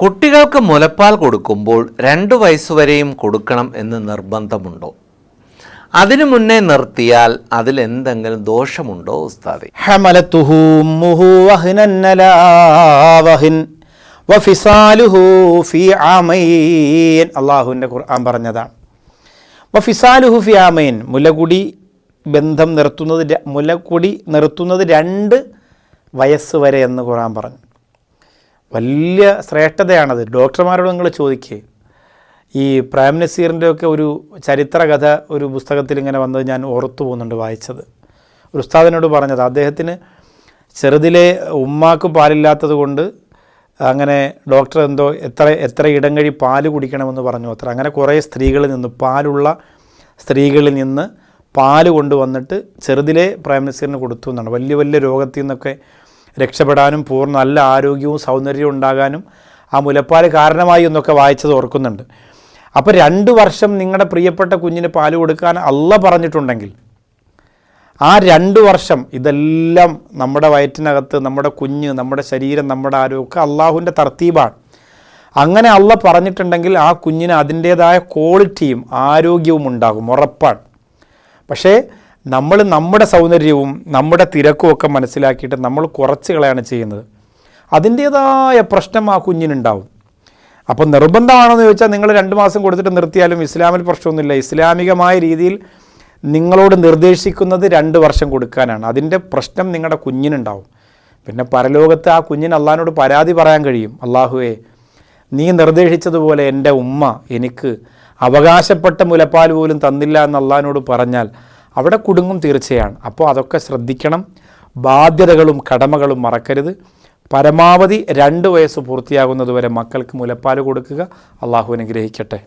കുട്ടികൾക്ക് മുലപ്പാൽ കൊടുക്കുമ്പോൾ 2 വയസ്സുവരെയും കൊടുക്കണം എന്ന് നിർബന്ധമുണ്ടോ? അതിനു മുന്നേ നിർത്തിയാൽ അതിൽ എന്തെങ്കിലും ദോഷമുണ്ടോ ഉസ്താദേ? ഹമലതുഹു ഉമ്മുഹു വഹ്നൻ അലാ വഹ്ൻ വഫിസാലുഹു ഫീ ആമൈൻ. അല്ലാഹുവിൻ്റെ ഖുർആൻ പറഞ്ഞതാണ്. വഫിസാലുഹു ഫീ ആമൈൻ, മുലകുടി നിർത്തുന്നത് 2 വയസ്സ് വരെ എന്ന് ഖുർആൻ പറഞ്ഞു. വലിയ ശ്രേഷ്ഠതയാണത്. ഡോക്ടർമാരോട് നിങ്ങൾ ചോദിക്കുക. ഈ പ്രേം നസീറിൻ്റെ ഒക്കെ ഒരു ചരിത്രകഥ ഒരു പുസ്തകത്തിൽ ഇങ്ങനെ വന്നത് ഞാൻ ഓർത്തു പോകുന്നുണ്ട്, വായിച്ചത്. ഒരു ഉസ്താദിനോട് പറഞ്ഞത്, അദ്ദേഹത്തിന് ചെറുതിലെ ഉമ്മാക്ക് പാലില്ലാത്തത് കൊണ്ട് അങ്ങനെ ഡോക്ടർ എത്ര ഇടം കഴി പാല് കുടിക്കണമെന്ന് പറഞ്ഞു അത്ര. അങ്ങനെ കുറേ സ്ത്രീകളിൽ നിന്ന്, പാലുള്ള സ്ത്രീകളിൽ നിന്ന് പാല് കൊണ്ടുവന്നിട്ട് ചെറുതിലെ പ്രേം നസീറിന് കൊടുത്തു എന്നാണ്. വലിയ വലിയ രോഗത്തിൽ നിന്നൊക്കെ രക്ഷപ്പെടാനും നല്ല ആരോഗ്യവും സൗന്ദര്യവും ഉണ്ടാകാനും ആ മുലപ്പാൽ കാരണമായി എന്നൊക്കെ വായിച്ചത് ഓർക്കുന്നുണ്ട്. അപ്പോൾ 2 വർഷം നിങ്ങളുടെ പ്രിയപ്പെട്ട കുഞ്ഞിന് പാല് കൊടുക്കാൻ അള്ളാഹ് പറഞ്ഞിട്ടുണ്ടെങ്കിൽ ആ 2 വർഷം ഇതെല്ലാം നമ്മുടെ വയറ്റിനകത്ത് നമ്മുടെ കുഞ്ഞ്, നമ്മുടെ ശരീരം, നമ്മുടെ ആരോഗ്യമൊക്കെ അള്ളാഹുവിൻ്റെ തർത്തീബാണ്. അങ്ങനെ അള്ളാഹ് പറഞ്ഞിട്ടുണ്ടെങ്കിൽ ആ കുഞ്ഞിന് അതിൻ്റേതായ ക്വാളിറ്റിയും ആരോഗ്യവും ഉണ്ടാകും, ഉറപ്പാണ്. പക്ഷേ നമ്മൾ നമ്മുടെ സൗന്ദര്യവും നമ്മുടെ തിരക്കും ഒക്കെ മനസ്സിലാക്കിയിട്ട് നമ്മൾ കുറച്ച് കളയാണ് ചെയ്യുന്നത്. അതിൻ്റേതായ പ്രശ്നം ആ കുഞ്ഞിനുണ്ടാവും. അപ്പോൾ നിർബന്ധമാണെന്ന് ചോദിച്ചാൽ നിങ്ങൾ 2 മാസം കൊടുത്തിട്ട് നിർത്തിയാലും ഇസ്ലാമിൽ പ്രശ്നമൊന്നുമില്ല. ഇസ്ലാമികമായ രീതിയിൽ നിങ്ങളോട് നിർദ്ദേശിക്കുന്നത് 2 വർഷം കൊടുക്കാനാണ്. അതിൻ്റെ പ്രശ്നം നിങ്ങളുടെ കുഞ്ഞിനുണ്ടാവും. പിന്നെ പരലോകത്ത് ആ കുഞ്ഞിന് അള്ളാഹിനോട് പരാതി പറയാൻ കഴിയും. അള്ളാഹുവേ, നീ നിർദ്ദേശിച്ചതുപോലെ എൻ്റെ ഉമ്മ എനിക്ക് അവകാശപ്പെട്ട മുലപ്പാൽ പോലും തന്നില്ല എന്ന് അള്ളാഹിനോട് പറഞ്ഞാൽ അവിടെ കുടുങ്ങും തീർച്ചയാണ്. അപ്പോൾ അതൊക്കെ ശ്രദ്ധിക്കണം. ബാധ്യതകളും കടമകളും മറക്കരുത്. പരമാവധി 2 വയസ്സ് പൂർത്തിയാകുന്നതുവരെ മക്കൾക്ക് മുലപ്പാൽ കൊടുക്കുക. അള്ളാഹു അനുഗ്രഹിക്കട്ടെ.